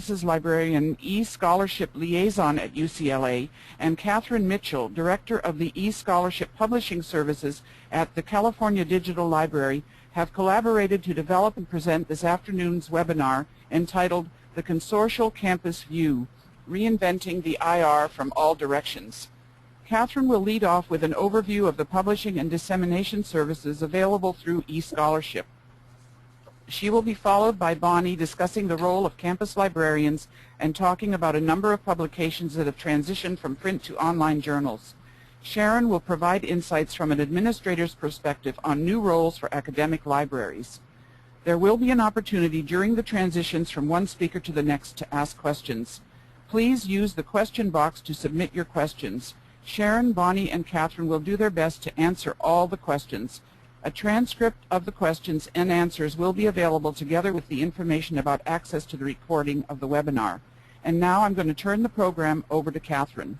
Services Librarian, eScholarship Liaison at UCLA, and Catherine Mitchell, Director of the eScholarship Publishing Services at the California Digital Library, have collaborated to develop and present this afternoon's webinar entitled The Consortial-Campus View, Reinventing the IR from All Directions. Catherine will lead off with an overview of the publishing and dissemination services available through eScholarship. She will be followed by Bonnie discussing the role of campus librarians and talking about a number of publications that have transitioned from print to online journals. Sharon will provide insights from an administrator's perspective on new roles for academic libraries. There will be an opportunity during the transitions from one speaker to the next to ask questions. Please use the question box to submit your questions. Sharon, Bonnie, and Catherine will do their best to answer all the questions. A transcript of the questions and answers will be available together with the information about access to the recording of the webinar. And now I'm going to turn the program over to Catherine.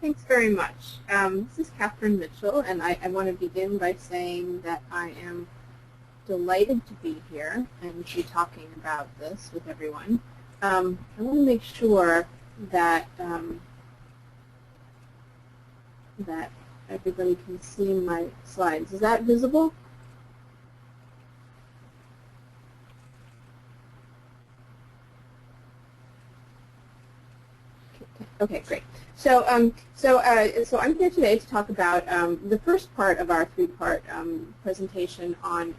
Thanks very much. This is Catherine Mitchell, and I want to begin by saying that I am delighted to be here and be talking about this with everyone. I want to make sure that that everybody can see my slides. Is that visible? Okay, great. So I'm here today to talk about the first part of our three-part presentation on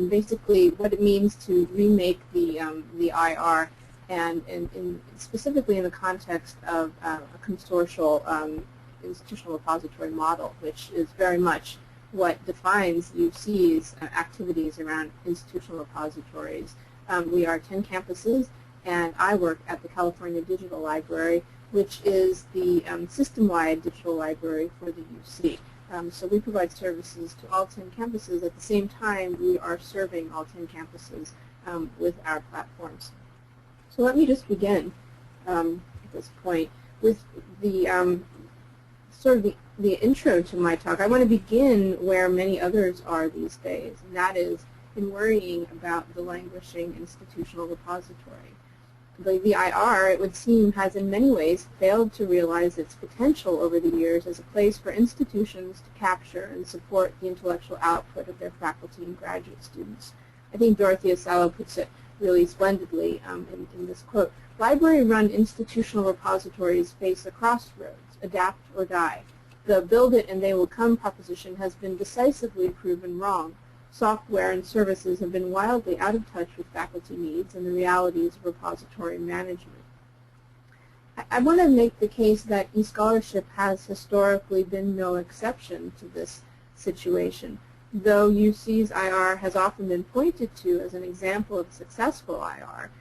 basically what it means to remake the IR, and specifically in the context of a consortial institutional repository model, which is very much what defines UC's activities around institutional repositories. We are 10 campuses, and I work at the California Digital Library, which is the system-wide digital library for the UC. So we provide services to all 10 campuses. At the same time, we are serving all 10 campuses with our platforms. So let me just begin at this point with the the intro to my talk. I want to begin where many others are these days, and that is in worrying about the languishing institutional repository. The IR, it would seem, has in many ways failed to realize its potential over the years as a place for institutions to capture and support the intellectual output of their faculty and graduate students. I think Dorothea Salo puts it really splendidly in this quote. Library-run institutional repositories face a crossroads, adapt or die. The build it and they will come proposition has been decisively proven wrong. Software and services have been wildly out of touch with faculty needs and the realities of repository management. I want to make the case that eScholarship has historically been no exception to this situation. Though UC's IR has often been pointed to as an example of successful IR,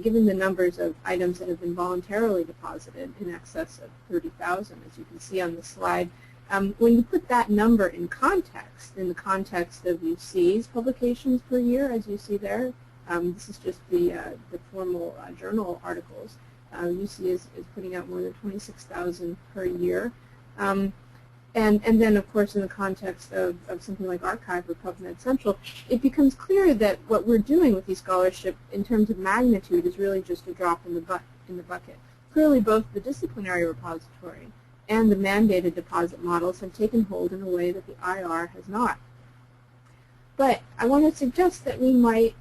given the numbers of items that have been voluntarily deposited in excess of 30,000, as you can see on the slide, when you put that number in the context of UC's publications per year, as you see there, this is just the formal journal articles. UC is putting out more than 26,000 per year. And then, of course, in the context of something like Archive or PubMed Central, it becomes clear that what we're doing with eScholarship in terms of magnitude is really just a drop in the bucket. Clearly, both the disciplinary repository and the mandated deposit models have taken hold in a way that the IR has not. But I want to suggest that we might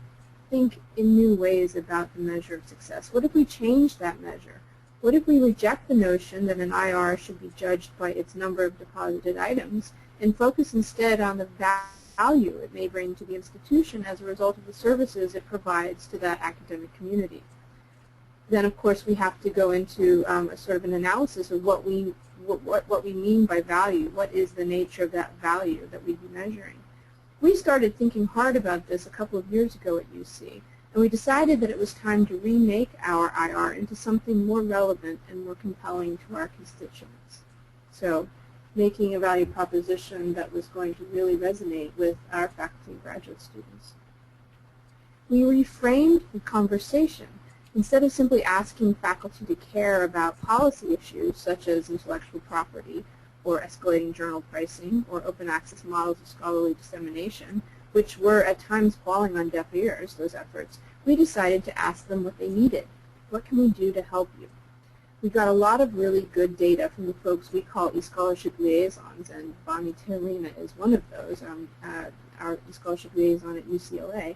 think in new ways about the measure of success. What if we change that measure? What if we reject the notion that an IR should be judged by its number of deposited items and focus instead on the value it may bring to the institution as a result of the services it provides to that academic community? Then, of course, we have to go into a sort of an analysis of what we mean by value. What is the nature of that value that we'd be measuring? We started thinking hard about this a couple of years ago at UC, and we decided that it was time to remake our IR into something more relevant and more compelling to our constituents. So making a value proposition that was going to really resonate with our faculty and graduate students. We reframed the conversation Instead of simply asking faculty to care about policy issues such as intellectual property or escalating journal pricing or open access models of scholarly dissemination, which were at times falling on deaf ears, those efforts, we decided to ask them what they needed. What can we do to help you? We got a lot of really good data from the folks we call eScholarship liaisons, and Bonnie Terina is one of those, our eScholarship liaison at UCLA.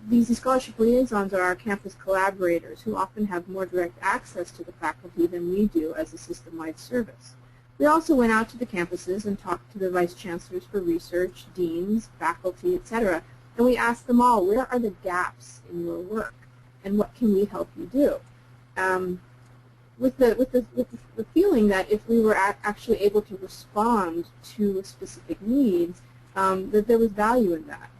These eScholarship liaisons are our campus collaborators who often have more direct access to the faculty than we do as a system-wide service. We also went out to the campuses and talked to the vice chancellors for research, deans, faculty, etc. And we asked them all, where are the gaps in your work and what can we help you do? With the feeling that if we were actually able to respond to specific needs, that there was value in that.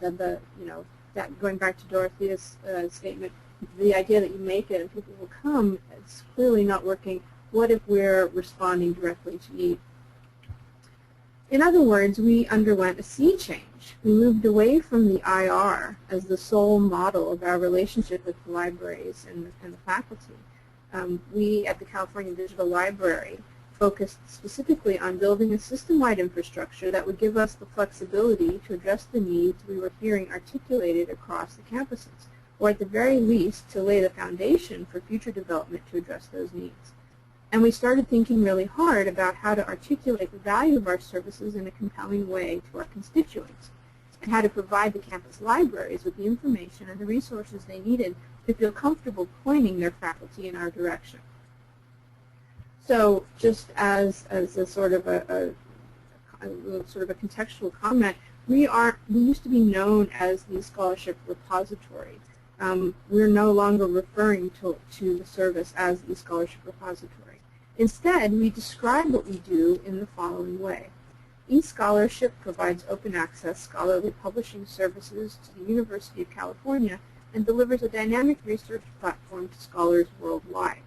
That going back to Dorothea's statement, the idea that you make it and people will come, it's clearly not working. What if we're responding directly to need? In other words, we underwent a sea change. We moved away from the IR as the sole model of our relationship with the libraries and the faculty. We at the California Digital Library focused specifically on building a system-wide infrastructure that would give us the flexibility to address the needs we were hearing articulated across the campuses, or at the very least to lay the foundation for future development to address those needs. And we started thinking really hard about how to articulate the value of our services in a compelling way to our constituents, and how to provide the campus libraries with the information and the resources they needed to feel comfortable pointing their faculty in our direction. So just as a sort of a contextual comment, we used to be known as the scholarship repository. We're no longer referring to the service as the scholarship repository. Instead, we describe what we do in the following way. eScholarship provides open access scholarly publishing services to the University of California and delivers a dynamic research platform to scholars worldwide.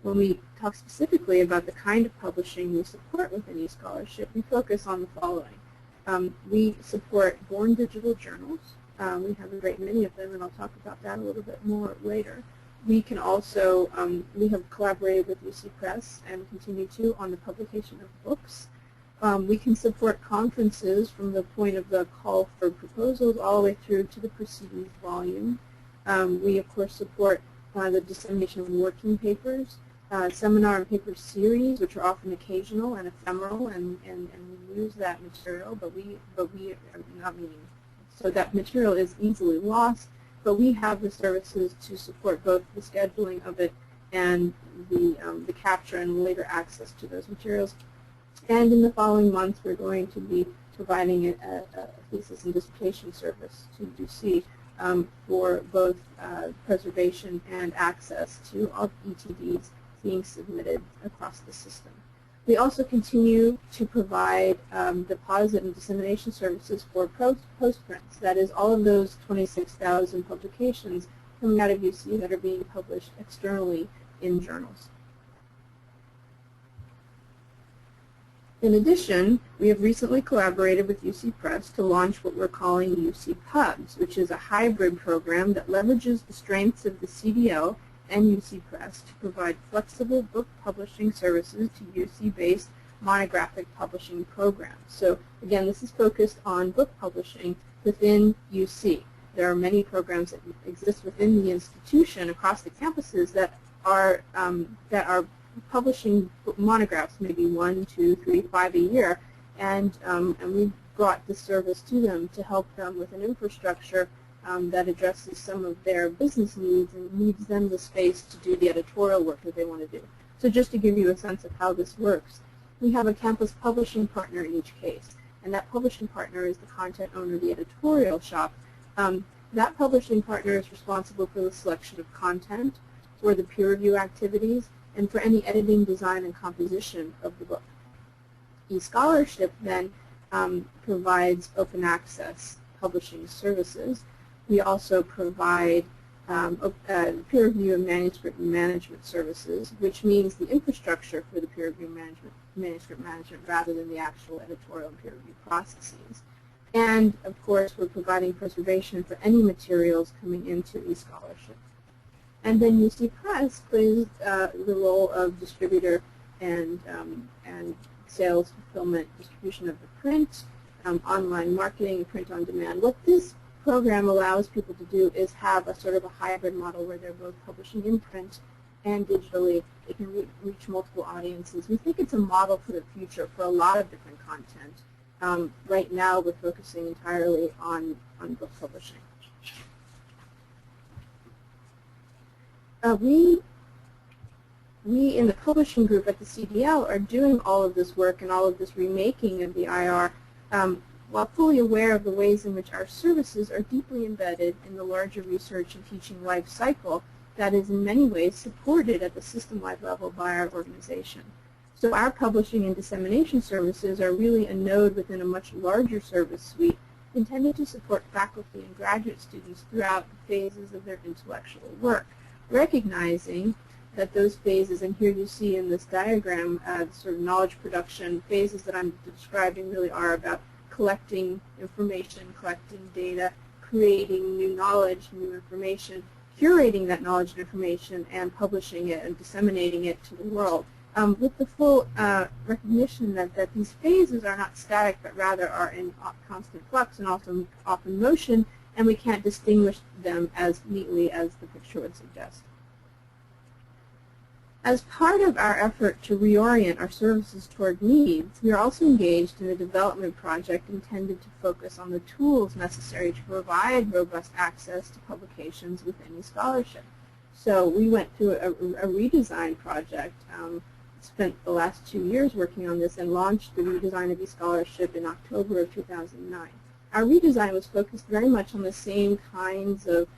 When we talk specifically about the kind of publishing we support within eScholarship, we focus on the following. We support born digital journals. We have a great many of them, and I'll talk about that a little bit more later. We can also, we have collaborated with UC Press and continue to on the publication of books. We can support conferences from the point of the call for proposals all the way through to the proceedings volume. We, of course, support the dissemination of working papers, seminar and paper series, which are often occasional and ephemeral, and we use that material, but we are not meaning. So that material is easily lost, but we have the services to support both the scheduling of it and the capture and later access to those materials. And in the following months, we're going to be providing a thesis and dissertation service to UC for both preservation and access to all ETDs being submitted across the system. We also continue to provide deposit and dissemination services for postprints. That is, all of those 26,000 publications coming out of UC that are being published externally in journals. In addition, we have recently collaborated with UC Press to launch what we're calling UC Pubs, which is a hybrid program that leverages the strengths of the CDL and UC Press to provide flexible book publishing services to UC-based monographic publishing programs. So again, this is focused on book publishing within UC. There are many programs that exist within the institution across the campuses that are publishing monographs, maybe 1, 2, 3, 5 a year, and we brought this service to them to help them with an infrastructure that addresses some of their business needs and leaves them the space to do the editorial work that they want to do. So just to give you a sense of how this works, we have a campus publishing partner in each case, and that publishing partner is the content owner of the editorial shop. That publishing partner is responsible for the selection of content, for the peer review activities, and for any editing, design, and composition of the book. eScholarship then provides open access publishing services. We also provide peer review and manuscript management services, which means the infrastructure for the peer review manuscript management rather than the actual editorial and peer review processes. And of course, we're providing preservation for any materials coming into eScholarship. And then UC Press plays the role of distributor and sales, fulfillment, distribution of the print, online marketing, print on demand. What this program allows people to do is have a sort of a hybrid model where they're both publishing in print and digitally. They can reach multiple audiences. We think it's a model for the future for a lot of different content. Right now we're focusing entirely on book publishing. We in the publishing group at the CDL are doing all of this work and all of this remaking of the IR while fully aware of the ways in which our services are deeply embedded in the larger research and teaching life cycle that is in many ways supported at the system-wide level by our organization. So our publishing and dissemination services are really a node within a much larger service suite intended to support faculty and graduate students throughout the phases of their intellectual work, recognizing that those phases, and here you see in this diagram, sort of knowledge production phases that I'm describing really are about collecting information, collecting data, creating new knowledge, new information, curating that knowledge and information, and publishing it and disseminating it to the world. With the full recognition that these phases are not static, but rather are in constant flux and also often motion, and we can't distinguish them as neatly as the picture would suggest. As part of our effort to reorient our services toward needs, we are also engaged in a development project intended to focus on the tools necessary to provide robust access to publications within eScholarship. So we went through a redesign project, spent the last 2 years working on this, and launched the redesign of eScholarship in October of 2009. Our redesign was focused very much on the same kinds of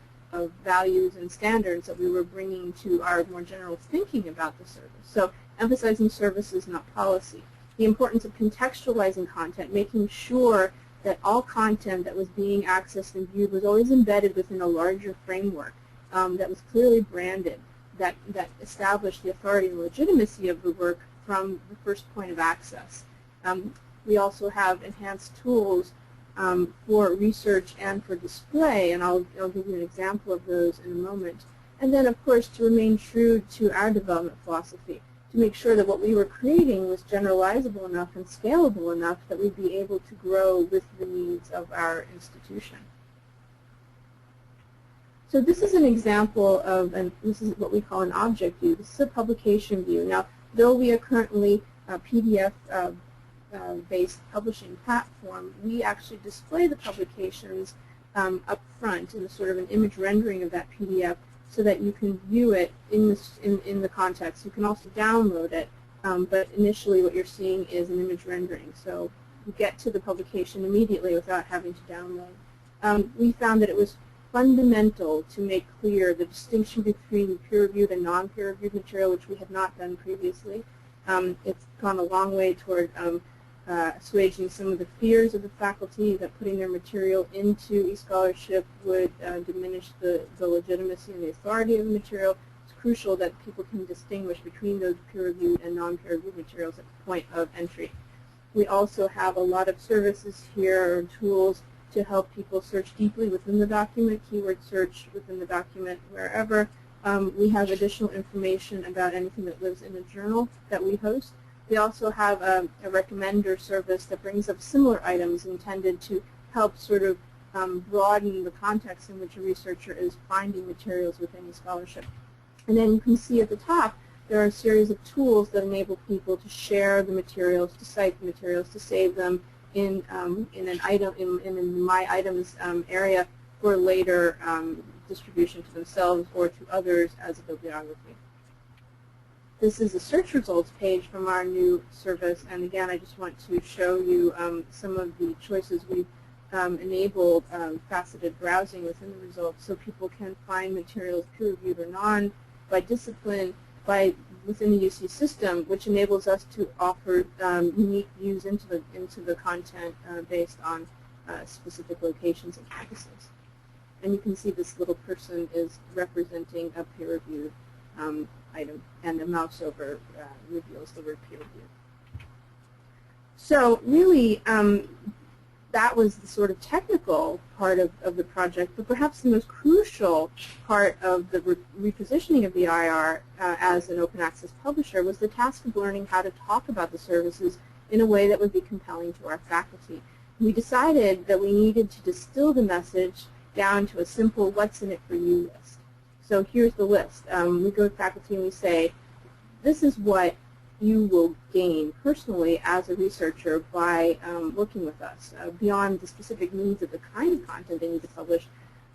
values and standards that we were bringing to our more general thinking about the service. So emphasizing services, not policy. The importance of contextualizing content, making sure that all content that was being accessed and viewed was always embedded within a larger framework that was clearly branded, that established the authority and legitimacy of the work from the first point of access. We also have enhanced tools for research and for display, and I'll give you an example of those in a moment. And then, of course, to remain true to our development philosophy, to make sure that what we were creating was generalizable enough and scalable enough that we'd be able to grow with the needs of our institution. So this is an example of, and this is what we call an object view. This is a publication view. Now, though we are currently a PDF based publishing platform, we actually display the publications up front in a sort of an image rendering of that PDF so that you can view it in the context. You can also download it, but initially what you're seeing is an image rendering. So you get to the publication immediately without having to download. We found that it was fundamental to make clear the distinction between peer-reviewed and non-peer-reviewed material, which we had not done previously. It's gone a long way toward assuaging some of the fears of the faculty that putting their material into eScholarship would diminish the legitimacy and the authority of the material. It's crucial that people can distinguish between those peer-reviewed and non-peer-reviewed materials at the point of entry. We also have a lot of services here, or tools, to help people search deeply within the document, keyword search within the document wherever. We have additional information about anything that lives in a journal that we host. We also have a recommender service that brings up similar items intended to help sort of broaden the context in which a researcher is finding materials within eScholarship. And then you can see at the top there are a series of tools that enable people to share the materials, to cite the materials, to save them in an item in My Items area for later distribution to themselves or to others as a bibliography. This is a search results page from our new service, and again, I just want to show you some of the choices we've enabled faceted browsing within the results, so people can find materials peer-reviewed or non, by discipline, within the UC system, which enables us to offer unique views into the content based on specific locations and campuses. And you can see this little person is representing a peer-reviewed item, and the mouse over reveals the word peer-reviewed. So really, that was the sort of technical part of the project, but perhaps the most crucial part of the repositioning of the IR as an open access publisher was the task of learning how to talk about the services in a way that would be compelling to our faculty. We decided that we needed to distill the message down to a simple what's in it for you list. So here's the list. We go to faculty and we say, this is what you will gain personally as a researcher by working with us. Beyond the specific needs of the kind of content they need to publish,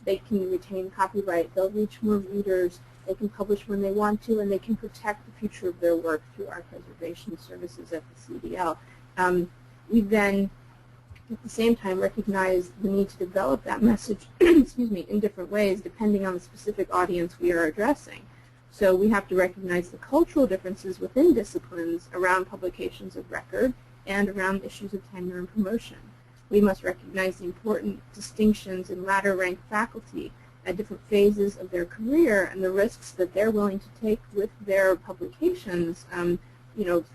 they can retain copyright, they'll reach more readers, they can publish when they want to, and they can protect the future of their work through our preservation services at the CDL. We then, at the same time, recognize the need to develop that message excuse me, in different ways depending on the specific audience we are addressing. So we have to recognize the cultural differences within disciplines around publications of record and around issues of tenure and promotion. We must recognize the important distinctions in ladder-ranked faculty at different phases of their career and the risks that they're willing to take with their publications,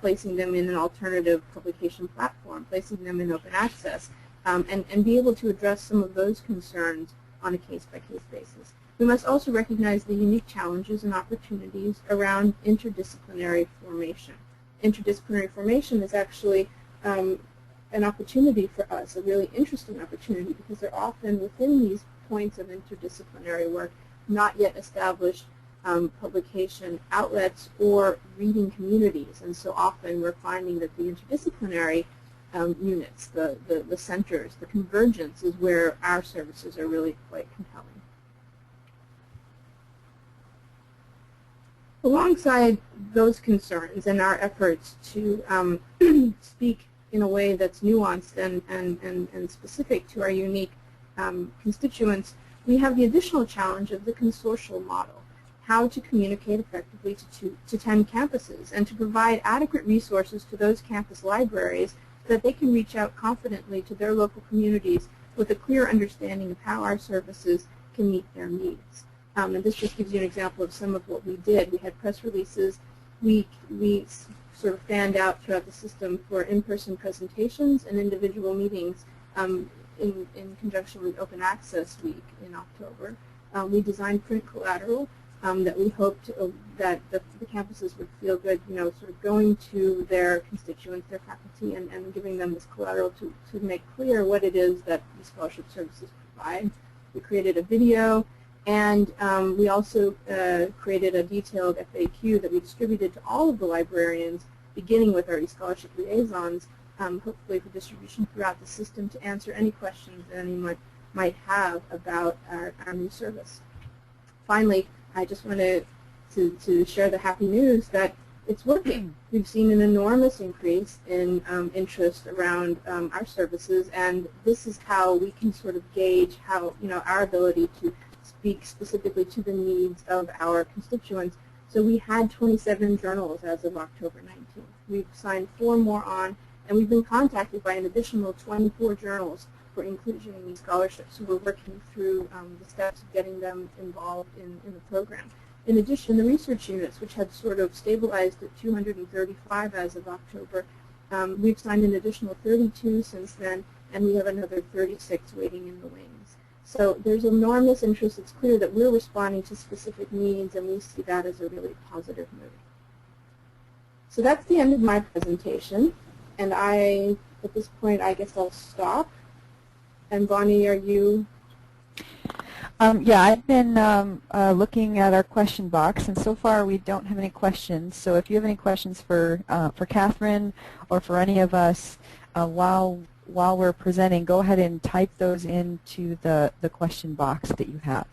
placing them in an alternative publication platform, placing them in open access, and be able to address some of those concerns on a case-by-case basis. We must also recognize the unique challenges and opportunities around interdisciplinary formation. Interdisciplinary formation is actually an opportunity for us, a really interesting opportunity, because they're often within these points of interdisciplinary work not yet established publication outlets or reading communities. And so often we're finding that the interdisciplinary units, the centers, the convergence is where our services are really quite compelling. Alongside those concerns and our efforts to speak in a way that's nuanced and specific to our unique constituents, we have the additional challenge of the consortial model, how to communicate effectively to 10 campuses and to provide adequate resources to those campus libraries so that they can reach out confidently to their local communities with a clear understanding of how our services can meet their needs. And this just gives you an example of some of what we did. We had press releases. We sort of fanned out throughout the system for in-person presentations and individual meetings in conjunction with Open Access Week in October. We designed print collateral that we hoped that the campuses would feel good, sort of going to their constituents, their faculty, and giving them this collateral to make clear what it is that the scholarship services provide. We created a video. And we also created a detailed FAQ that we distributed to all of the librarians, beginning with our eScholarship liaisons, hopefully for distribution throughout the system to answer any questions that anyone might have about our new service. Finally, I just wanted to share the happy news that it's working. We've seen an enormous increase in interest around our services, and this is how we can sort of gauge how, our ability to speak specifically to the needs of our constituents. So we had 27 journals as of October 19th. We've signed 4 more on, and we've been contacted by an additional 24 journals for inclusion in these scholarships. So we're working through the steps of getting them involved in the program. In addition, the research units, which had sort of stabilized at 235 as of October, we've signed an additional 32 since then, and we have another 36 waiting in the wings. So there's enormous interest. It's clear that we're responding to specific needs, and we see that as a really positive move. So that's the end of my presentation, and at this point, I guess I'll stop. And Bonnie, are you? Yeah, I've been looking at our question box, and so far we don't have any questions. So if you have any questions for Catherine or for any of us while we're presenting, go ahead and type those into the question box that you have.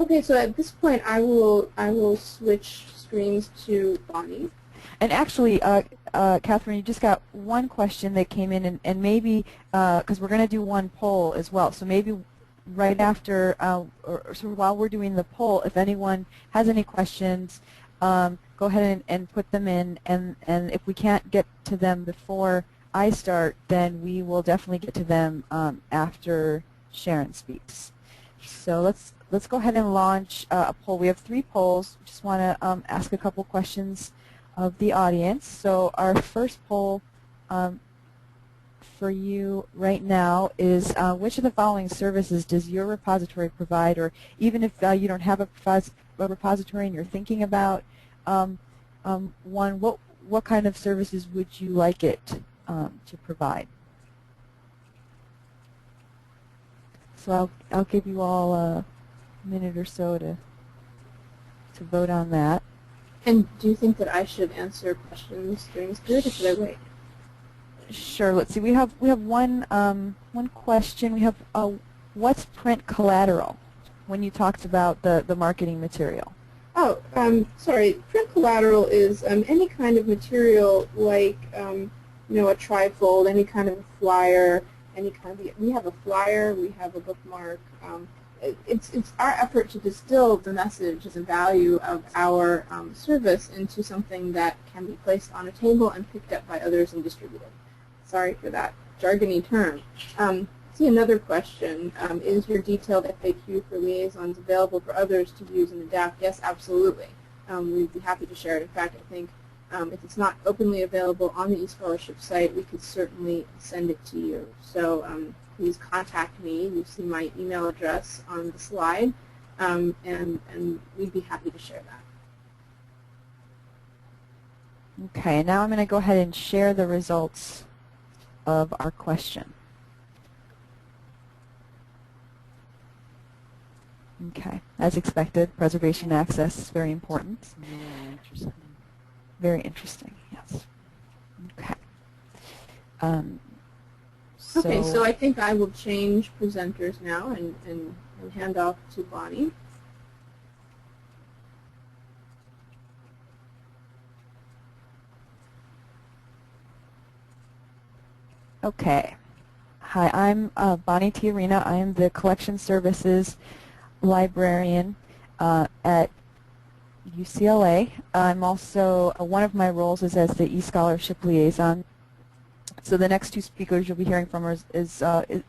Okay, so at this point, I will switch screens to Bonnie. And actually, Catherine, you just got one question that came in, and maybe, because we're going to do one poll as well, so maybe right after, or so while we're doing the poll, if anyone has any questions, go ahead and put them in, and if we can't get to them before I start, then we will definitely get to them after Sharon speaks. So let's go ahead and launch a poll. We have 3 polls. We just want to ask a couple questions of the audience. So our first poll for you right now is which of the following services does your repository provide, or even if you don't have a repository and you're thinking about one, what kind of services would you like it to provide? So I'll give you all a minute or so to vote on that. And do you think that I should answer questions during this period, or should I wait? Sure. Let's see. We have one question. We have what's print collateral? When you talked about the marketing material. Oh, sorry. Print collateral is any kind of material like you know, a trifold, any kind of flyer, any kind of. We have a flyer. We have a bookmark. It's our effort to distill the message and the value of our service into something that can be placed on a table and picked up by others and distributed. Sorry for that jargony term. See another question. Is your detailed FAQ for liaisons available for others to use and adapt? Yes, absolutely. We'd be happy to share it. In fact, I think if it's not openly available on the eScholarship site, we could certainly send it to you. So please contact me. You see my email address on the slide, and we'd be happy to share that. Okay, now I'm going to go ahead and share the results of our question. Okay, as expected, preservation access is very important. Very interesting. Very interesting, yes. Okay. Okay, so I think I will change presenters now and hand off to Bonnie. Okay. Hi, I'm Bonnie Tiarina. I am the Collection Services Librarian at UCLA. I'm also, one of my roles is as the eScholarship Liaison. So the next two speakers you'll be hearing from is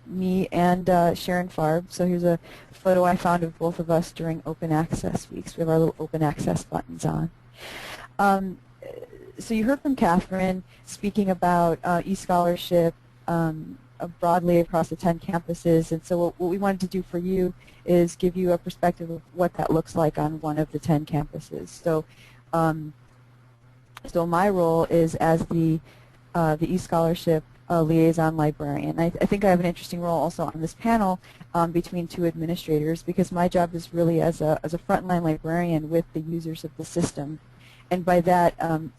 me and Sharon Farb. So here's a photo I found of both of us during Open Access Weeks. We have our little Open Access buttons on. So you heard from Catherine speaking about eScholarship broadly across the 10 campuses. And so what we wanted to do for you is give you a perspective of what that looks like on one of the 10 campuses. So, so my role is as the eScholarship liaison librarian. I think I have an interesting role also on this panel between two administrators, because my job is really as a frontline librarian with the users of the system. And by that,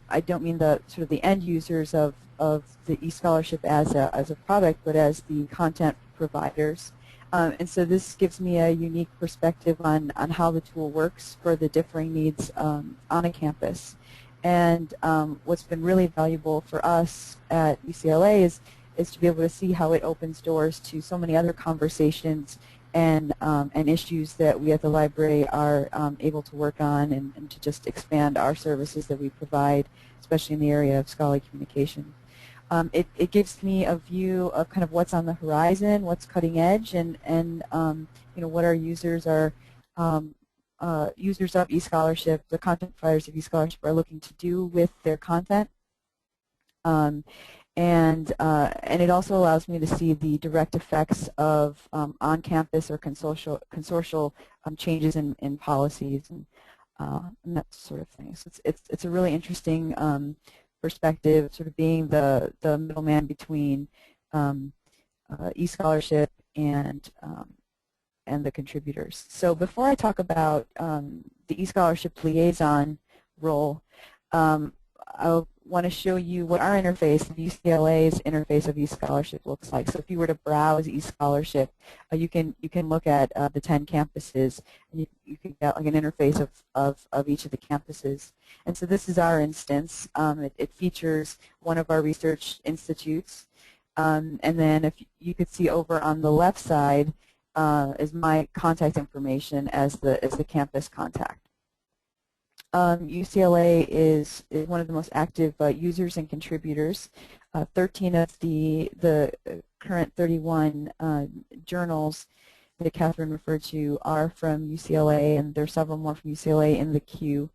I don't mean the sort of the end users of the eScholarship as a product, but as the content providers. And so this gives me a unique perspective on how the tool works for the differing needs on a campus. And what's been really valuable for us at UCLA is to be able to see how it opens doors to so many other conversations and issues that we at the library are able to work on, and to just expand our services that we provide, especially in the area of scholarly communication. It gives me a view of kind of what's on the horizon, what's cutting edge, and you know, what our users are users of eScholarship, the content providers of eScholarship, are looking to do with their content. And it also allows me to see the direct effects of on-campus or consortial changes in policies and that sort of thing. So it's a really interesting perspective, sort of being the middleman between eScholarship and the contributors. So before I talk about the eScholarship liaison role, I want to show you what our interface, UCLA's interface of eScholarship, looks like. So if you were to browse eScholarship, you can look at the 10 campuses, and you can get like an interface of each of the campuses. And so this is our instance. It features one of our research institutes, and then if you could see over on the left side is my contact information as the campus contact. UCLA is one of the most active users and contributors. 13 of the current 31 journals that Catherine referred to are from UCLA, and there are several more from UCLA in the queue.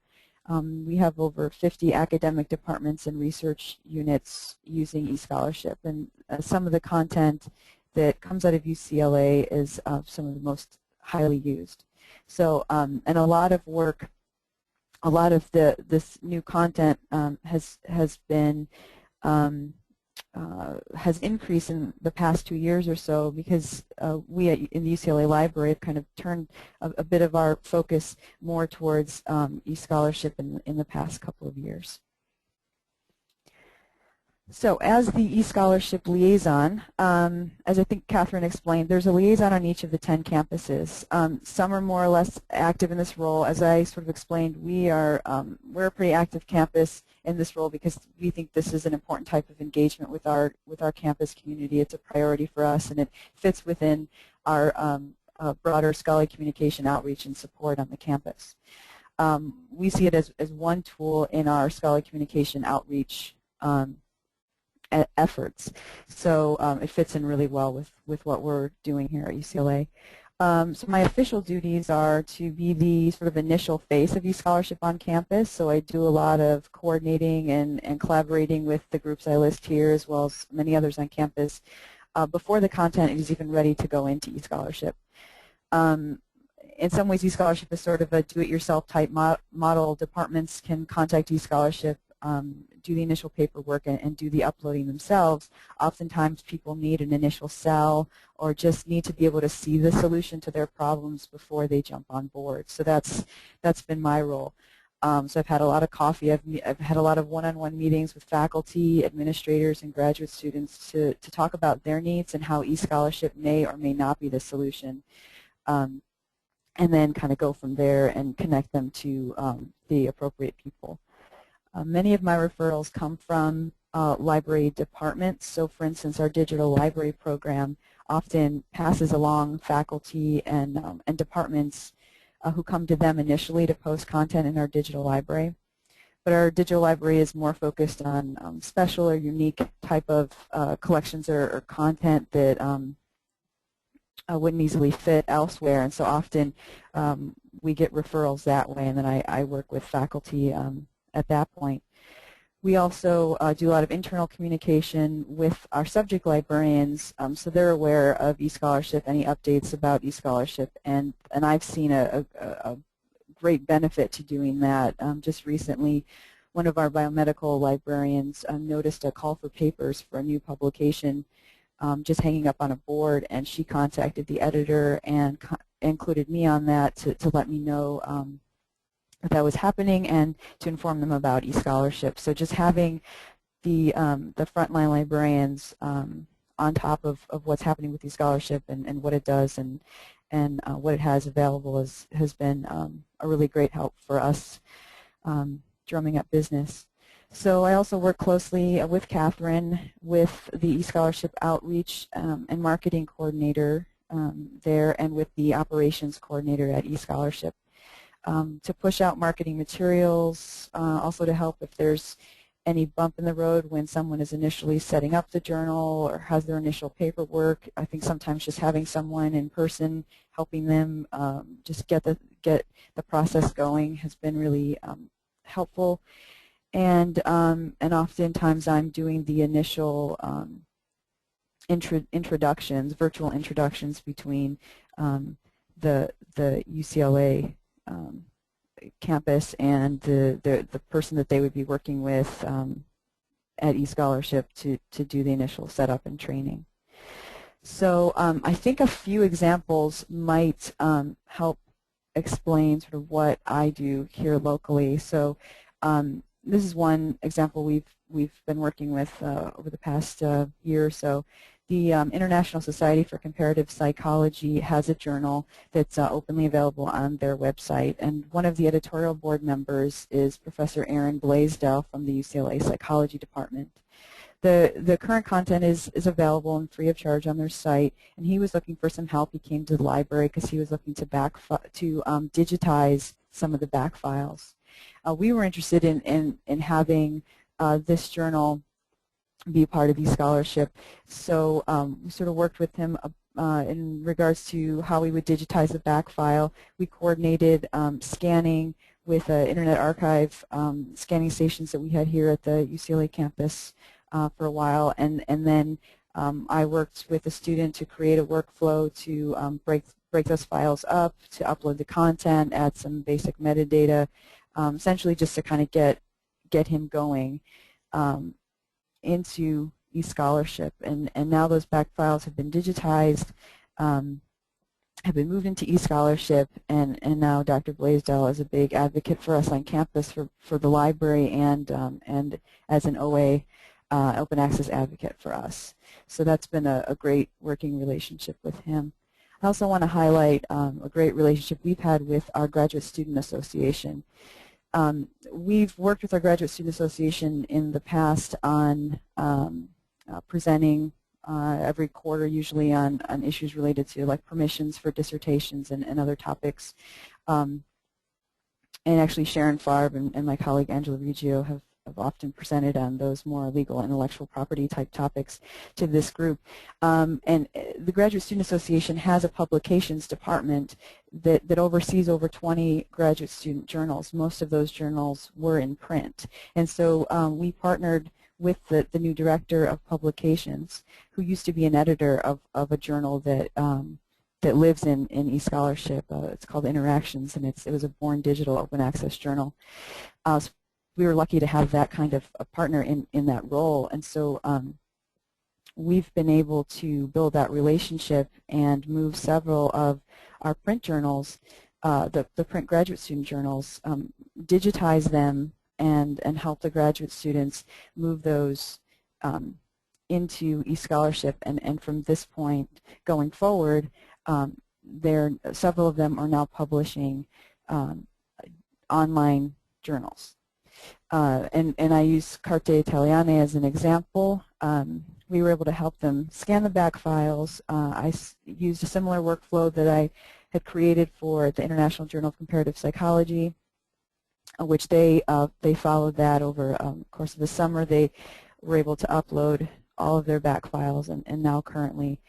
We have over 50 academic departments and research units using eScholarship, and some of the content that comes out of UCLA is some of the most highly used. So, and a lot of work, a lot of this new content has been has increased in the past 2 years or so, because we in the UCLA Library have kind of turned a bit of our focus more towards eScholarship in the past couple of years. So as the eScholarship liaison, as I think Catherine explained, there's a liaison on each of the 10 campuses. Some are more or less active in this role. As I sort of explained, we're a pretty active campus in this role because we think this is an important type of engagement with our campus community. It's a priority for us, and it fits within our broader scholarly communication outreach and support on the campus. We see it as one tool in our scholarly communication outreach efforts. So it fits in really well with what we're doing here at UCLA. So my official duties are to be the sort of initial face of eScholarship on campus. So I do a lot of coordinating and collaborating with the groups I list here, as well as many others on campus, before the content is even ready to go into eScholarship. In some ways, eScholarship is sort of a do-it-yourself type model. Departments can contact eScholarship, do the initial paperwork, and do the uploading themselves. Oftentimes people need an initial sell or just need to be able to see the solution to their problems before they jump on board. So that's been my role. So I've had a lot of coffee. I've had a lot of one-on-one meetings with faculty, administrators, and graduate students to talk about their needs and how eScholarship may or may not be the solution. And then kind of go from there and connect them to the appropriate people. Many of my referrals come from library departments. So for instance, our digital library program often passes along faculty and departments who come to them initially to post content in our digital library. But our digital library is more focused on special or unique type of collections or content that wouldn't easily fit elsewhere. And so often we get referrals that way, and then I work with faculty at that point. We also do a lot of internal communication with our subject librarians, so they're aware of eScholarship, any updates about eScholarship, and I've seen a great benefit to doing that. Just recently, one of our biomedical librarians noticed a call for papers for a new publication just hanging up on a board, and she contacted the editor and included me on that to let me know that was happening and to inform them about eScholarship. So just having the frontline librarians on top of what's happening with eScholarship and what it does and what it has available has been a really great help for us drumming up business. So I also work closely with Catherine with the eScholarship outreach and marketing coordinator there, and with the operations coordinator at eScholarship. To push out marketing materials, also to help if there's any bump in the road when someone is initially setting up the journal or has their initial paperwork. I think sometimes just having someone in person helping them just get the process going has been really helpful. And oftentimes I'm doing the initial introductions, virtual introductions between the UCLA campus and the person that they would be working with at eScholarship to do the initial setup and training. So I think a few examples might help explain sort of what I do here locally. So this is one example we've been working with over the past year or so. The International Society for Comparative Psychology has a journal that's openly available on their website, and one of the editorial board members is Professor Aaron Blaisdell from the UCLA Psychology Department. The current content is available and free of charge on their site, and he was looking for some help. He came to the library because he was looking to digitize some of the back files. We were interested in having this journal be part of eScholarship, so we sort of worked with him in regards to how we would digitize the back file. We coordinated scanning with Internet Archive scanning stations that we had here at the UCLA campus for a while, and then I worked with a student to create a workflow to break those files up, to upload the content, add some basic metadata, essentially just to kind of get him going into eScholarship. And now those back files have been digitized, have been moved into eScholarship, and now Dr. Blaisdell is a big advocate for us on campus for the library and as an OA open access advocate for us. So that's been a great working relationship with him. I also want to highlight a great relationship we've had with our Graduate Student Association. We've worked with our Graduate Student Association in the past on presenting every quarter, usually on issues related to like permissions for dissertations and other topics. And actually Sharon Farb and my colleague Angela Reggio have often presented on those more legal intellectual property type topics to this group. And the Graduate Student Association has a publications department that oversees over 20 graduate student journals. Most of those journals were in print. And so we partnered with the new director of publications, who used to be an editor of a journal that that lives in eScholarship. It's called Interactions, and it was a born digital open access journal. So we were lucky to have that kind of a partner in that role, and so we've been able to build that relationship and move several of our print journals, the print graduate student journals, digitize them and help the graduate students move those into eScholarship, and from this point going forward, several of them are now publishing online journals. And I use Carte Italiane as an example. We were able to help them scan the back files. I used a similar workflow that I had created for the International Journal of Comparative Psychology, which they followed that over the course of the summer. They were able to upload all of their back files and now currently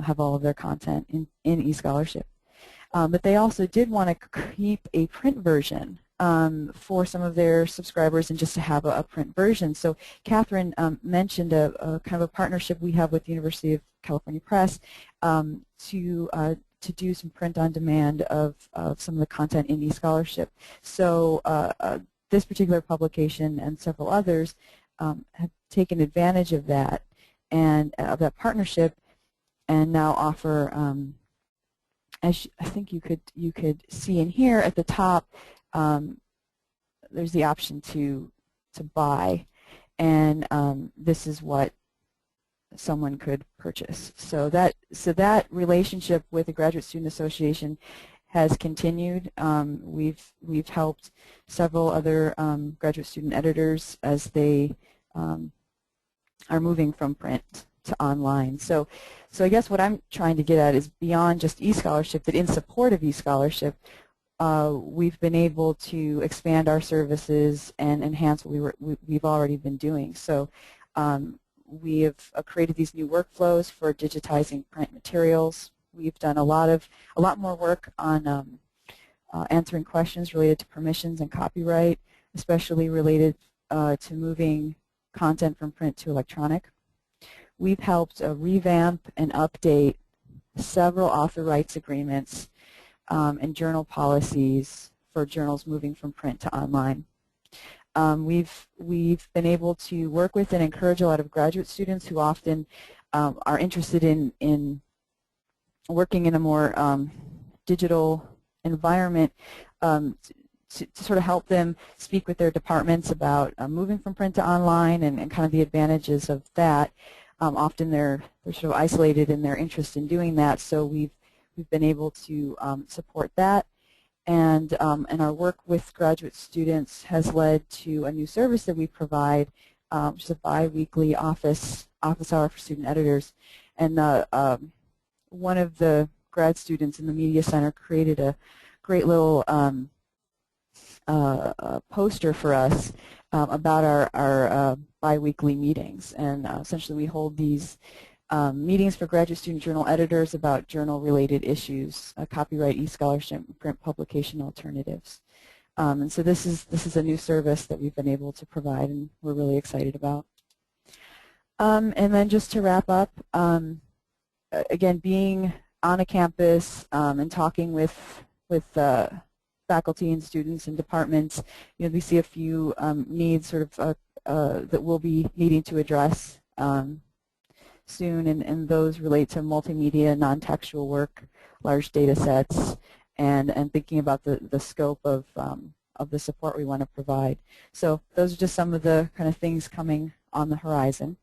have all of their content in eScholarship. But they also did want to keep a print version for some of their subscribers and just to have a print version. So Catherine mentioned a kind of a partnership we have with the University of California Press to do some print on demand of some of the content in eScholarship. So this particular publication and several others have taken advantage of that and of that partnership, and now offer, as I think you could see in here at the top, there's the option to buy, and this is what someone could purchase. So that relationship with the Graduate Student Association has continued. We've helped several other graduate student editors as they are moving from print to online. So I guess what I'm trying to get at is beyond just eScholarship, that in support of eScholarship, we've been able to expand our services and enhance what we've already been doing. So we have created these new workflows for digitizing print materials. We've done a lot more work on answering questions related to permissions and copyright, especially related to moving content from print to electronic. We've helped revamp and update several author rights agreements and journal policies for journals moving from print to online. We've been able to work with and encourage a lot of graduate students who often are interested in working in a more digital environment to sort of help them speak with their departments about moving from print to online and kind of the advantages of that. Often they're sort of isolated in their interest in doing that, so we've been able to support that. And our work with graduate students has led to a new service that we provide, which is a bi-weekly office hour for student editors. And one of the grad students in the Media Center created a great little poster for us about our bi-weekly meetings. And essentially we hold these meetings for graduate student journal editors about journal-related issues, copyright, eScholarship, print publication alternatives. And so this is a new service that we've been able to provide, and we're really excited about. And then just to wrap up, again, being on a campus and talking with faculty and students and departments, we see a few needs sort of that we'll be needing to address soon, and those relate to multimedia, non-textual work, large data sets, and thinking about the scope of the support we want to provide. So those are just some of the kind of things coming on the horizon.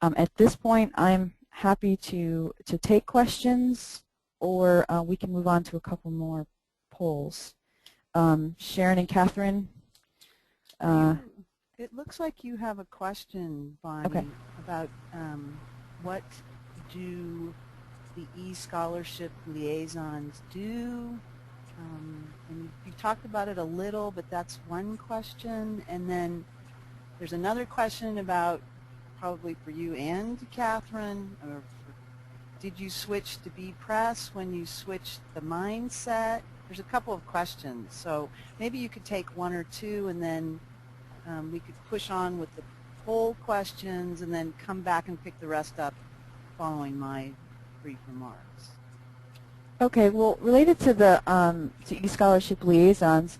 At this point, I'm happy to take questions, or we can move on to a couple more polls. Sharon and Catherine. It looks like you have a question, Bonnie, okay. about what do the eScholarship liaisons do? And you talked about it a little, but that's one question. And then there's another question about, probably for you and Catherine, or did you switch to B-Press when you switched the mindset? There's a couple of questions, so maybe you could take one or two, and then we could push on with the poll questions and then come back and pick the rest up following my brief remarks. Okay, well, related to the to eScholarship liaisons,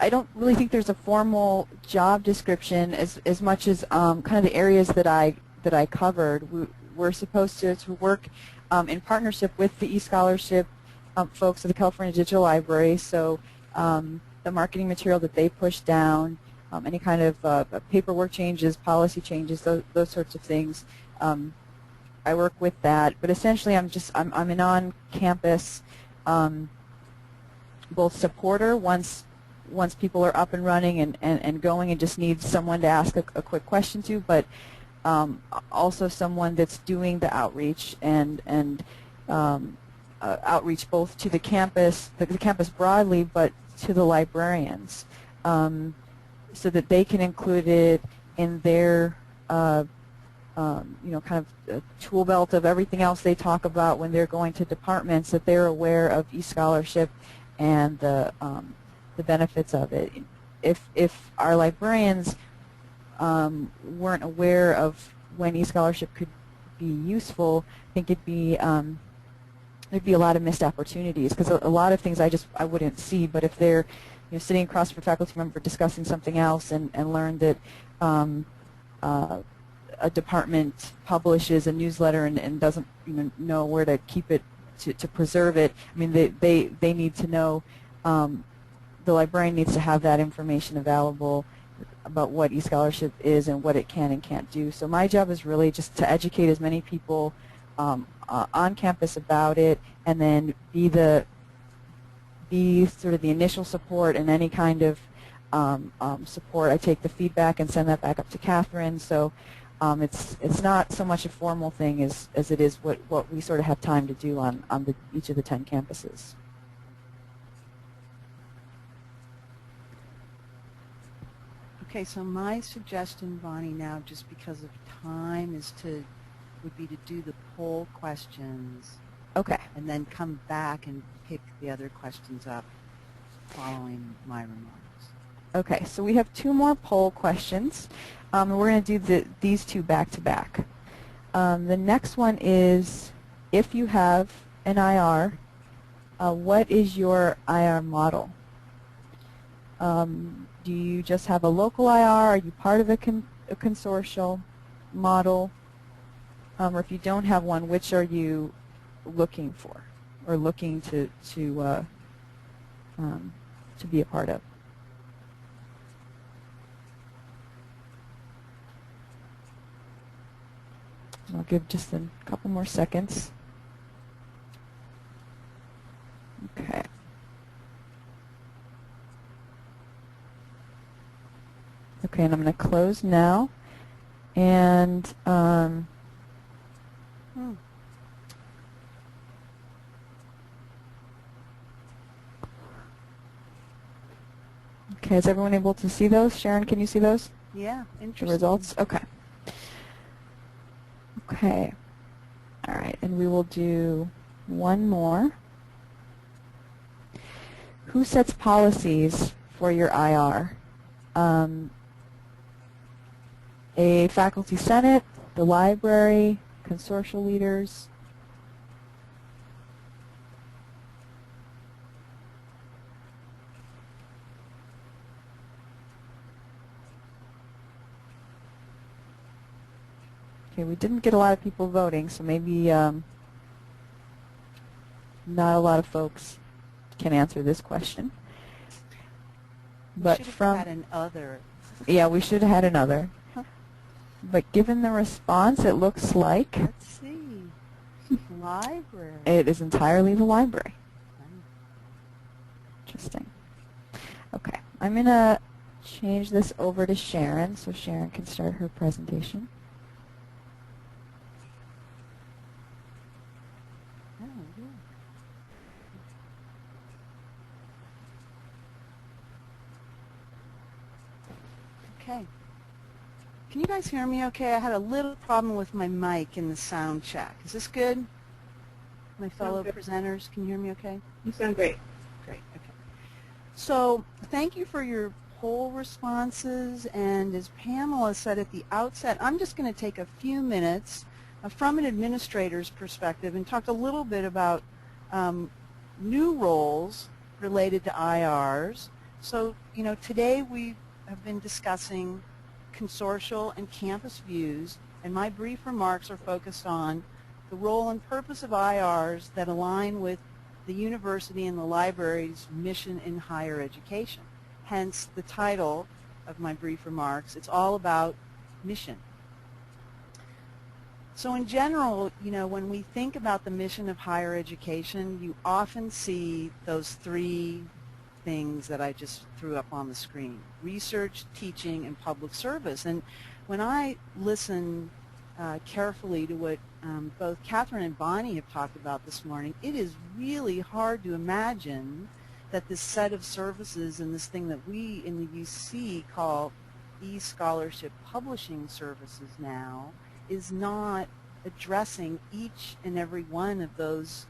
I don't really think there's a formal job description as much as kind of the areas that I covered. We're supposed to work in partnership with the eScholarship folks at the California Digital Library, so the marketing material that they push down, any kind of paperwork changes, policy changes, those sorts of things. I work with that, but essentially I'm an on-campus both supporter once people are up and running and going and just need someone to ask a quick question to, but also someone that's doing the outreach and outreach both to the campus broadly, but to the librarians, so that they can include it in their kind of tool belt of everything else they talk about when they're going to departments, that they're aware of eScholarship and the benefits of it. If our librarians weren't aware of when eScholarship could be useful, I think there'd be a lot of missed opportunities, because a lot of things I wouldn't see, but if they're sitting across from a faculty member discussing something else and learn that a department publishes a newsletter and doesn't know where to keep it to preserve it, I mean they need to know, the librarian needs to have that information available about what eScholarship is and what it can and can't do. So my job is really just to educate as many people on campus about it, and then be sort of the initial support and any kind of support. I take the feedback and send that back up to Catherine. So it's not so much a formal thing as it is what we sort of have time to do on each of the 10 campuses. Okay, so my suggestion, Bonnie, now just because of time would be to do the poll questions. Okay. And then come back and pick the other questions up following my remarks. Okay, so we have 2 more poll questions. We're going to do these 2 back to back. The next one is, if you have an IR, what is your IR model? Do you just have a local IR? Are you part of a consortial model? Or if you don't have one, which are you looking for or looking to be a part of? I'll give just a couple more seconds. Okay. Okay, and I'm going to close now. And okay, is everyone able to see those? Sharon, can you see those? Yeah, interesting. The results? Okay. Okay. All right, and we will do one more. who sets policies for your IR? A faculty senate, the library, consortial leaders? Okay, we didn't get a lot of people voting, so maybe not a lot of folks can answer this question. But we should from have had an other. yeah, we should have had another. But given the response, it looks like Let's see. Library. it is entirely the library. Interesting. Okay, I'm going to change this over to Sharon so Sharon can start her presentation. Oh, yeah. Okay. Can you guys hear me okay? I had a little problem with my mic in the sound check. Is this good? My fellow presenters, can you hear me okay? You sound great. Great, okay. So thank you for your poll responses, and as Pamela said at the outset, I'm just going to take a few minutes from an administrator's perspective and talk a little bit about new roles related to IRs. So, you know, today we have been discussing consortial and campus views, and my brief remarks are focused on the role and purpose of IRs that align with the university and the library's mission in higher education. Hence the title of my brief remarks. It's all about mission. So in general, you know, when we think about the mission of higher education, you often see those three things that I just threw up on the screen: research, teaching, and public service. And when I listen carefully to what both Catherine and Bonnie have talked about this morning, it is really hard to imagine that this set of services and this thing that we in the UC call eScholarship publishing services now is not addressing each and every one of those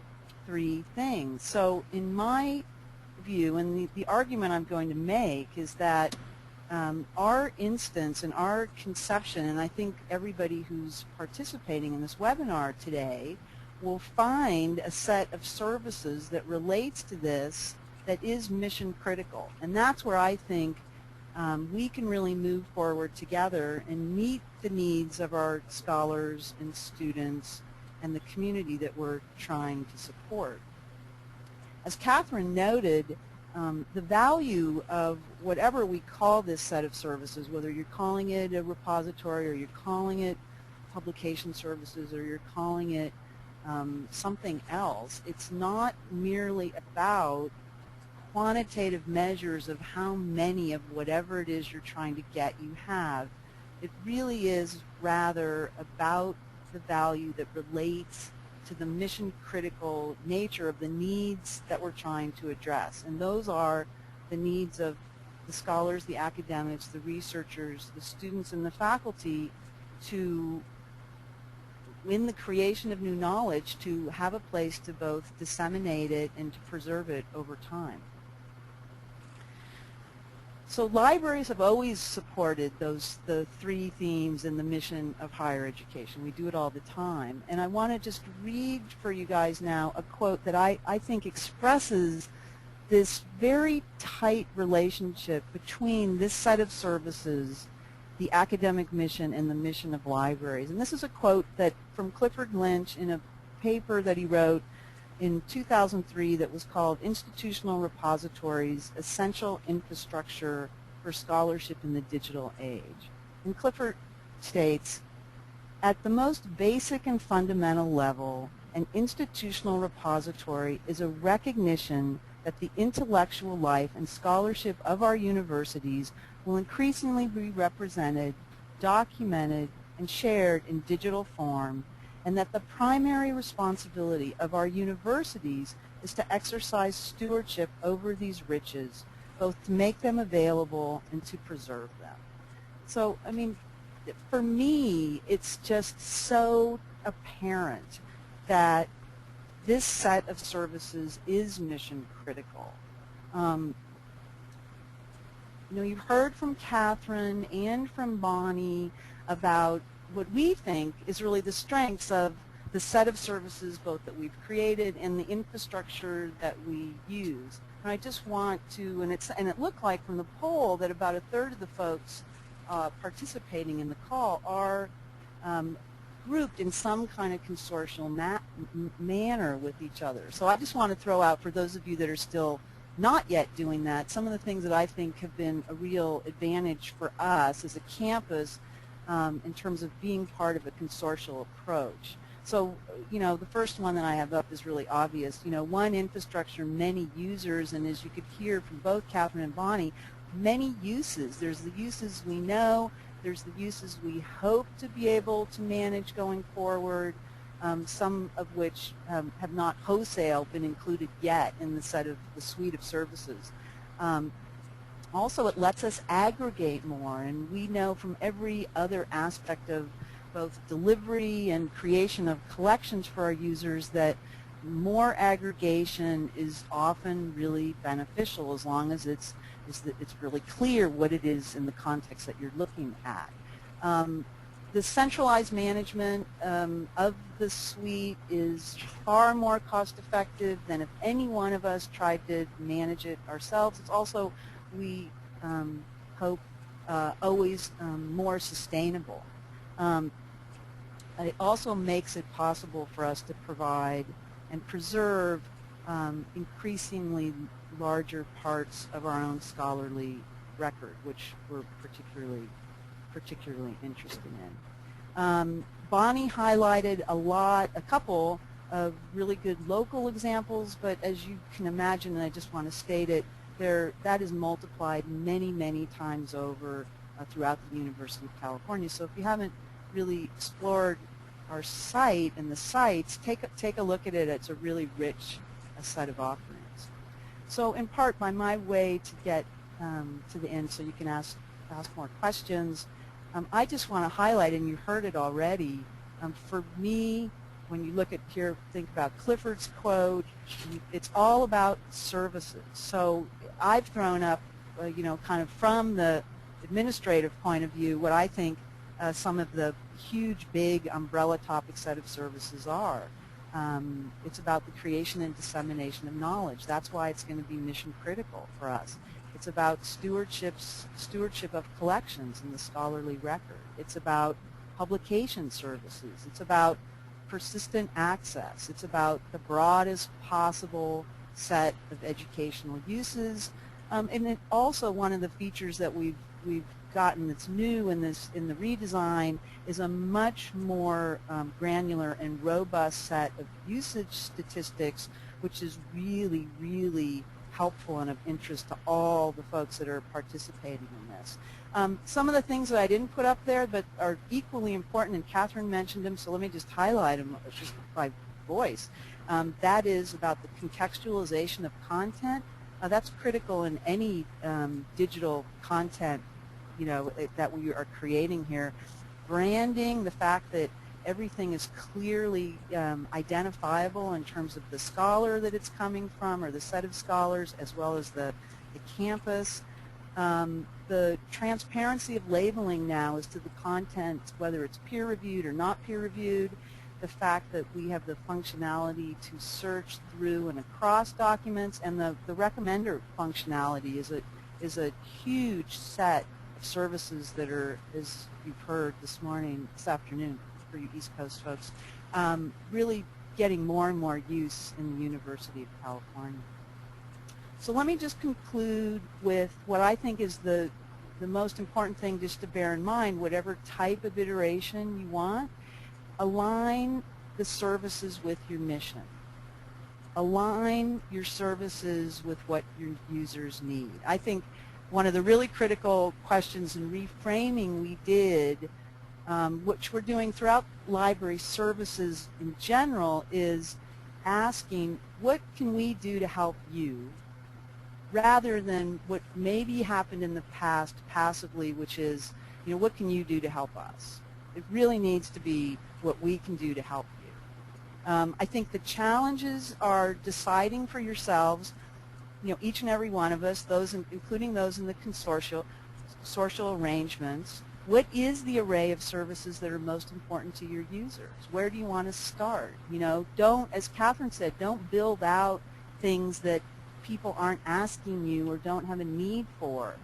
three things. So in my view, and the argument I'm going to make is that our instance and our conception, and I think everybody who's participating in this webinar today will find a set of services that relates to this that is mission critical. And that's where I think we can really move forward together and meet the needs of our scholars and students and the community that we're trying to support. As Catherine noted, the value of whatever we call this set of services, whether you're calling it a repository or you're calling it publication services or you're calling it something else, it's not merely about quantitative measures of how many of whatever it is you're trying to get you have. It really is rather about the value that relates to the mission-critical nature of the needs that we're trying to address. And those are the needs of the scholars, the academics, the researchers, the students, and the faculty to, in the creation of new knowledge, to have a place to both disseminate it and to preserve it over time. So libraries have always supported the three themes in the mission of higher education. We do it all the time. And I want to just read for you guys now a quote that I think expresses this very tight relationship between this set of services, the academic mission, and the mission of libraries. And this is a quote that from Clifford Lynch in a paper that he wrote in 2003 that was called Institutional Repositories, Essential Infrastructure for Scholarship in the Digital Age. And Clifford states, at the most basic and fundamental level, an institutional repository is a recognition that the intellectual life and scholarship of our universities will increasingly be represented, documented, and shared in digital form, and that the primary responsibility of our universities is to exercise stewardship over these riches, both to make them available and to preserve them. So, I mean, for me, it's just so apparent that this set of services is mission critical. You know, you've heard from Catherine and from Bonnie about what we think is really the strengths of the set of services both that we've created and the infrastructure that we use. And I just want to, and it looked like from the poll that about a third of the folks participating in the call are grouped in some kind of consortial manner with each other. So I just want to throw out, for those of you that are still not yet doing that, some of the things that I think have been a real advantage for us as a campus in terms of being part of a consortial approach. So, you know, the first one that I have up is really obvious. You know, one infrastructure, many users, and as you could hear from both Catherine and Bonnie, many uses. There's the uses we know, there's the uses we hope to be able to manage going forward, some of which have not wholesale been included yet in the set of the suite of services. Also, it lets us aggregate more, and we know from every other aspect of both delivery and creation of collections for our users that more aggregation is often really beneficial as long as it's really clear what it is in the context that you're looking at. The centralized management of the suite is far more cost effective than if any one of us tried to manage it ourselves. It's also, we hope, always more sustainable. It also makes it possible for us to provide and preserve increasingly larger parts of our own scholarly record, which we're particularly interested in. Bonnie highlighted a couple of really good local examples, but as you can imagine, and I just want to state it, that is multiplied many, many times over throughout the University of California. So if you haven't really explored our site and the sites, take a look at it. It's a really rich set of offerings. So in part, by my way to get to the end so you can ask more questions, I just want to highlight, and you heard it already, for me, when you look at here, think about Clifford's quote, it's all about services. So I've thrown up, you know, kind of from the administrative point of view, what I think some of the huge, big umbrella topic set of services are. It's about the creation and dissemination of knowledge. That's why it's going to be mission critical for us. It's about stewardship of collections in the scholarly record. It's about publication services. It's about persistent access. It's about the broadest possible set of educational uses. And it also, one of the features that we've gotten that's new in the redesign is a much more granular and robust set of usage statistics, which is really, really helpful and of interest to all the folks that are participating in this. Some of the things that I didn't put up there but are equally important, and Catherine mentioned them, so let me just highlight them just by voice. That is about the contextualization of content. That's critical in any digital content, you know, that we are creating here. Branding, the fact that everything is clearly identifiable in terms of the scholar that it's coming from or the set of scholars as well as the campus. The transparency of labeling now as to the content, whether it's peer-reviewed or not peer-reviewed. The fact that we have the functionality to search through and across documents, and the recommender functionality is a huge set of services that are, as you've heard this afternoon, for you East Coast folks, really getting more and more use in the University of California. So let me just conclude with what I think is the most important thing just to bear in mind. Whatever type of iteration you want, align the services with your mission. Align your services with what your users need. I think one of the really critical questions in reframing we did, which we're doing throughout library services in general, is asking what can we do to help you, rather than what maybe happened in the past passively, which is, you know, what can you do to help us? It really needs to be what we can do to help you. I think the challenges are deciding for yourselves each and every one of us, including those in the consortial arrangements, what is the array of services that are most important to your users? Where do you want to start? Don't, as Catherine said, don't build out things that people aren't asking you or don't have a need for.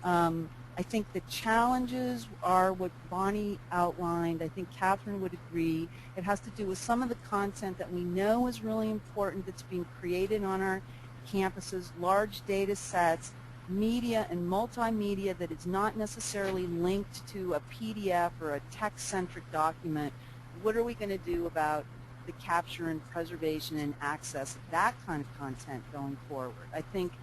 I think the challenges are what Bonnie outlined. I think Catherine would agree. It has to do with some of the content that we know is really important that's being created on our campuses, large data sets, media and multimedia that is not necessarily linked to a PDF or a text-centric document. What are we going to do about the capture and preservation and access of that kind of content going forward? I think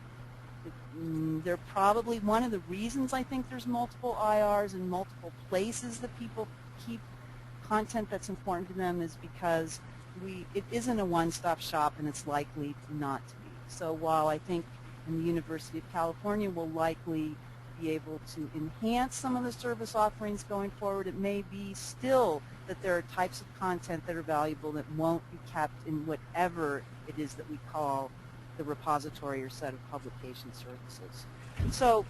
they're probably one of the reasons I think there's multiple IRs in multiple places that people keep content that's important to them is because it isn't a one-stop shop and it's likely not to be. So while I think and the University of California will likely be able to enhance some of the service offerings going forward, it may be still that there are types of content that are valuable that won't be kept in whatever it is that we call the repository or set of publication services. So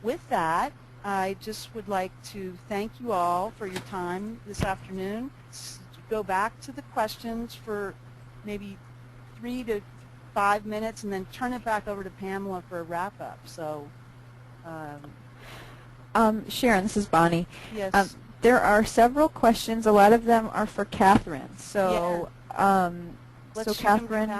with that, I just would like to thank you all for your time this afternoon. Go back to the questions for maybe 3 to 5 minutes and then turn it back over to Pamela for a wrap-up. So, Sharon, this is Bonnie. Yes. There are several questions. A lot of them are for Catherine. So, let's Catherine.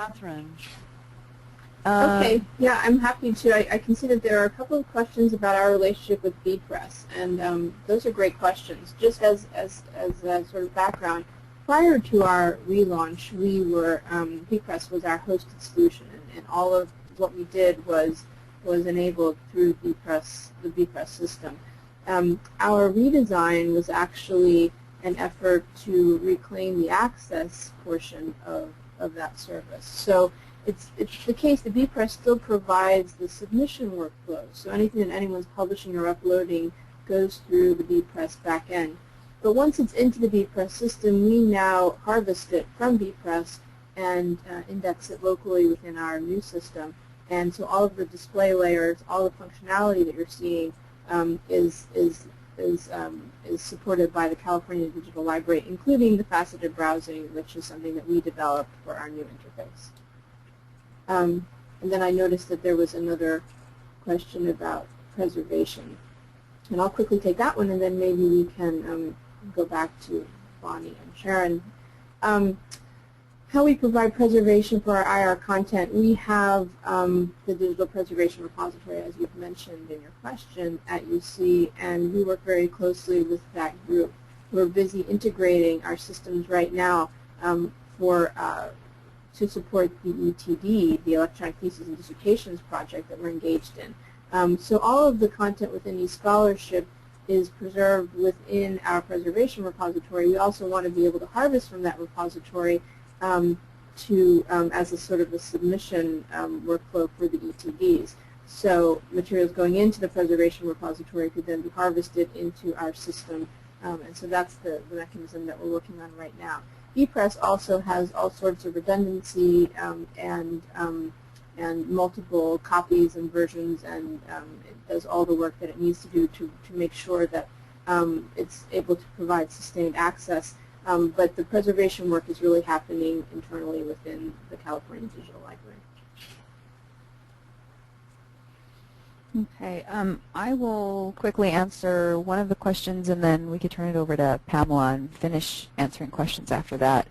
Okay, yeah, I'm happy to. I can see that there are a couple of questions about our relationship with bpress, and those are great questions. Just as a sort of background, prior to our relaunch, we were bpress was our hosted solution, and all of what we did was enabled through the bpress system. Our redesign was actually an effort to reclaim the access portion of that service. So it's the case that bpress still provides the submission workflow. So anything that anyone's publishing or uploading goes through the bpress backend. But once it's into the bpress system, we now harvest it from bpress and index it locally within our new system. And so all of the display layers, all the functionality that you're seeing is supported by the California Digital Library, including the faceted browsing, which is something that we developed for our new interface. And then I noticed that there was another question about preservation. And I'll quickly take that one, and then maybe we can go back to Bonnie and Sharon. How we provide preservation for our IR content. We have the Digital Preservation Repository, as you've mentioned in your question, at UC, and we work very closely with that group. We're busy integrating our systems right now to support the ETD, the Electronic Thesis and Dissertations project that we're engaged in. So all of the content within eScholarship is preserved within our preservation repository. We also want to be able to harvest from that repository as a sort of a submission workflow for the ETDs. So materials going into the preservation repository could then be harvested into our system, and so that's the mechanism that we're working on right now. bpress also has all sorts of redundancy and multiple copies and versions, and it does all the work that it needs to do to make sure that it's able to provide sustained access. But the preservation work is really happening internally within the California Digital Library. Okay, I will quickly answer one of the questions, and then we could turn it over to Pamela and finish answering questions after that.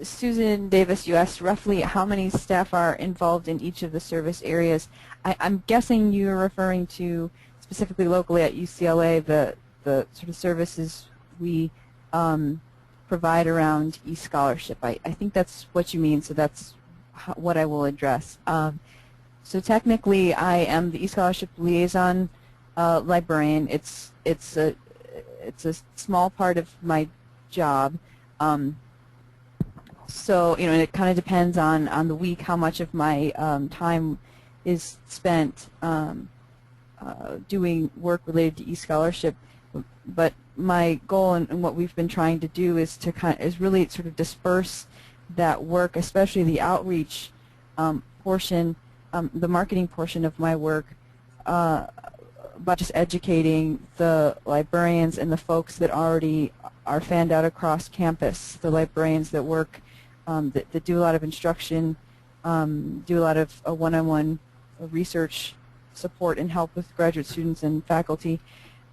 Susan Davis, you asked roughly how many staff are involved in each of the service areas. I'm guessing you're referring to specifically locally at UCLA the sort of services we provide around eScholarship. I think that's what you mean, so that's what I will address. So technically, I am the eScholarship Liaison librarian. It's a small part of my job. So and it kind of depends on the week how much of my time is spent doing work related to eScholarship. But my goal and what we've been trying to do is to really sort of disperse that work, especially the outreach portion, the marketing portion of my work, by just educating the librarians and the folks that already are fanned out across campus, the librarians that work, that do a lot of instruction, do a lot of one-on-one research support and help with graduate students and faculty,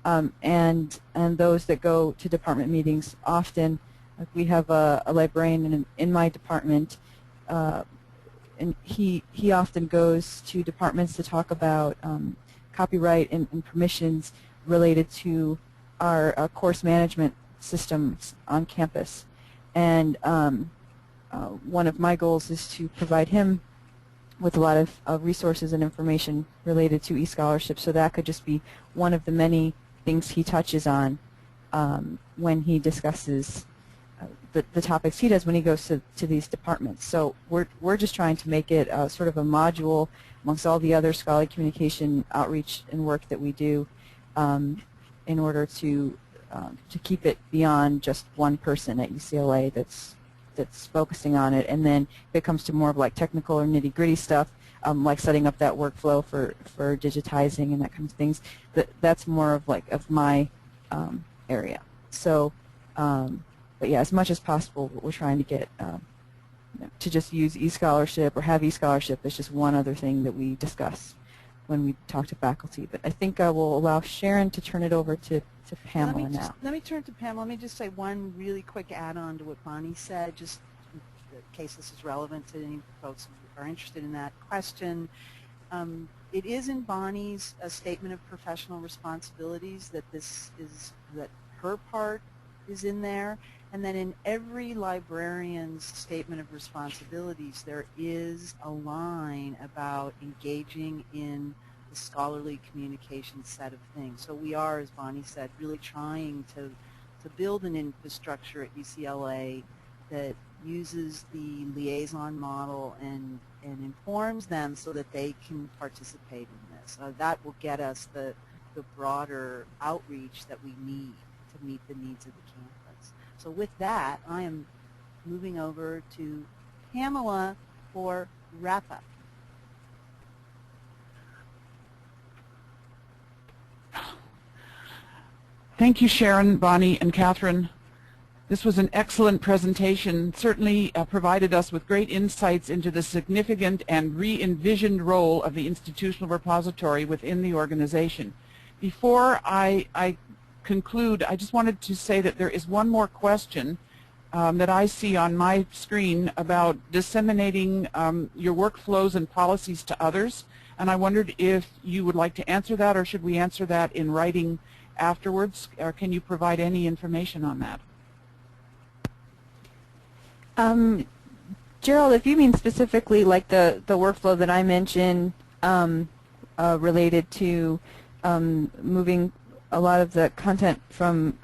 and those that go to department meetings often. Like we have a librarian in my department, and he often goes to departments to talk about copyright and permissions related to our course management systems on campus. And one of my goals is to provide him with a lot of resources and information related to eScholarship, so that could just be one of the many things he touches on when he discusses the topics he does when he goes to these departments. So we're just trying to make it sort of a module amongst all the other scholarly communication outreach and work that we do, in order to keep it beyond just one person at UCLA that's focusing on it. And then if it comes to more of like technical or nitty-gritty stuff, like setting up that workflow for digitizing and that kind of things, that's more of like of my area. So, but yeah, as much as possible, we're trying to get to just use eScholarship or have eScholarship as just one other thing that we discuss when we talk to faculty. But I think I will allow Sharon to turn it over to Pamela now. Let me turn to Pamela. Let me just say one really quick add-on to what Bonnie said, just in case this is relevant to any folks who are interested in that question. It is in Bonnie's statement of professional responsibilities that that her part is in there. And then in every librarian's statement of responsibilities, there is a line about engaging in the scholarly communication set of things. So we are, as Bonnie said, really trying to build an infrastructure at UCLA that uses the liaison model and informs them so that they can participate in this. That will get us the broader outreach that we need to meet the needs of the campus. So with that, I am moving over to Pamela for wrap-up. Thank you, Sharon, Bonnie, and Catherine. This was an excellent presentation, certainly provided us with great insights into the significant and re-envisioned role of the institutional repository within the organization. Before I conclude, I just wanted to say that there is one more question that I see on my screen about disseminating your workflows and policies to others, and I wondered if you would like to answer that, or should we answer that in writing afterwards, or can you provide any information on that? Gerald, if you mean specifically like the workflow that I mentioned related to moving a lot of the content from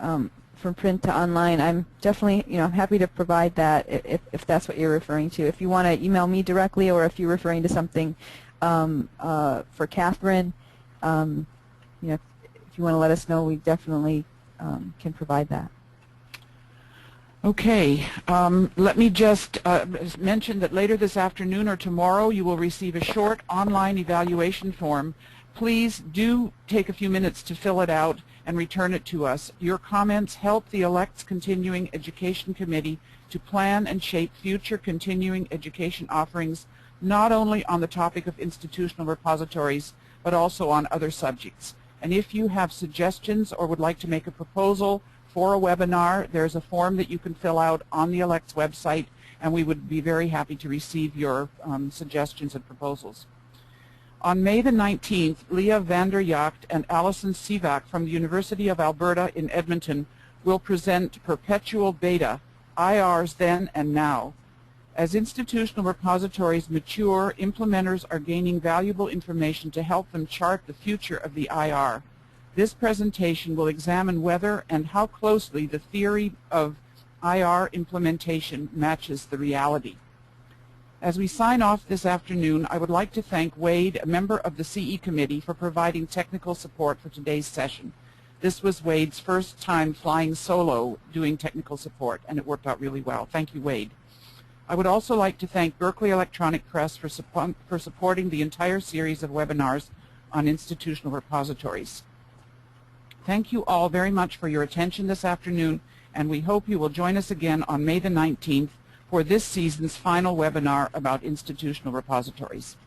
print to online, I'm definitely, I'm happy to provide that if that's what you're referring to. If you want to email me directly, or if you're referring to something for Catherine, if you want to let us know, we definitely can provide that. Okay, let me just mention that later this afternoon or tomorrow you will receive a short online evaluation form. Please do take a few minutes to fill it out and return it to us. Your comments help the ALCTS Continuing Education Committee to plan and shape future continuing education offerings, not only on the topic of institutional repositories, but also on other subjects. And if you have suggestions or would like to make a proposal for a webinar, there's a form that you can fill out on the ALCTS website, and we would be very happy to receive your suggestions and proposals. On May the 19th, Leah Vander Yacht and Alison Sivak from the University of Alberta in Edmonton will present Perpetual Beta, IRs Then and Now. As institutional repositories mature, implementers are gaining valuable information to help them chart the future of the IR. This presentation will examine whether and how closely the theory of IR implementation matches the reality. As we sign off this afternoon, I would like to thank Wade, a member of the CE Committee, for providing technical support for today's session. This was Wade's first time flying solo doing technical support, and it worked out really well. Thank you, Wade. I would also like to thank Berkeley Electronic Press for supporting the entire series of webinars on institutional repositories. Thank you all very much for your attention this afternoon, and we hope you will join us again on May the 19th for this season's final webinar about institutional repositories.